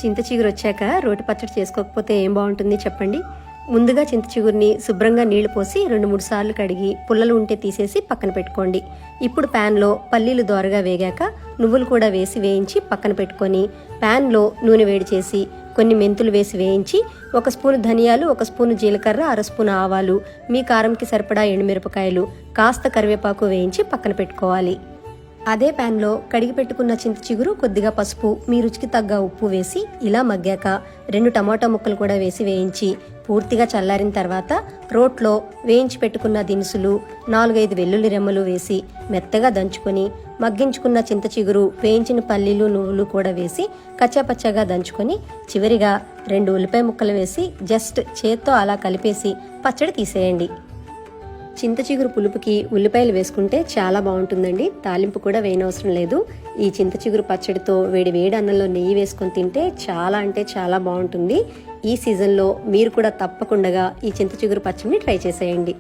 చింత చిగురు వచ్చాక రోటి పచ్చడి చేసుకోకపోతే ఏం బాగుంటుంది చెప్పండి. ముందుగా చింత చిగురిని శుభ్రంగా నీళ్లు పోసి 2-3 సార్లు కడిగి పుల్లలు ఉంటే తీసేసి పక్కన పెట్టుకోండి. ఇప్పుడు ప్యాన్లో పల్లీలు దోరగా వేగాక నువ్వులు కూడా వేసి వేయించి పక్కన పెట్టుకొని ప్యాన్లో నూనె వేడి చేసి కొన్ని మెంతులు వేసి వేయించి 1 స్పూను ధనియాలు, 1 స్పూను జీలకర్ర, 1/2 స్పూను ఆవాలు, మీ కారంకి సరిపడా ఎండుమిరపకాయలు, కాస్త కరివేపాకు వేయించి పక్కన పెట్టుకోవాలి. అదే ప్యాన్లో కడిగి పెట్టుకున్న చింత చిగురు, కొద్దిగా పసుపు, మీ రుచికి తగ్గ ఉప్పు వేసి ఇలా మగ్గాక 2 టమాటా ముక్కలు కూడా వేసి వేయించి పూర్తిగా చల్లారిన తర్వాత రోట్లో వేయించి పెట్టుకున్న దినుసులు, 4-5 వెల్లుల్లి రెమ్మలు వేసి మెత్తగా దంచుకొని మగ్గించుకున్న చింత చిగురు, వేయించిన పల్లీలు, నువ్వులు కూడా వేసి కచ్చాపచ్చాగా దంచుకొని చివరిగా 2 ఉల్లిపాయ ముక్కలు వేసి జస్ట్ చేత్తో అలా కలిపేసి పచ్చడి తీసేయండి. చింత చిగురు పులుపుకి ఉల్లిపాయలు వేసుకుంటే చాలా బాగుంటుందండి. తాలింపు కూడా వేయనవసరం లేదు. ఈ చింత చిగురు పచ్చడితో వేడి వేడి అన్నంలో నెయ్యి వేసుకొని తింటే చాలా అంటే చాలా బాగుంటుంది. ఈ సీజన్లో మీరు కూడా తప్పకుండా ఈ చింత చిగురు పచ్చడిని ట్రై చేసేయండి.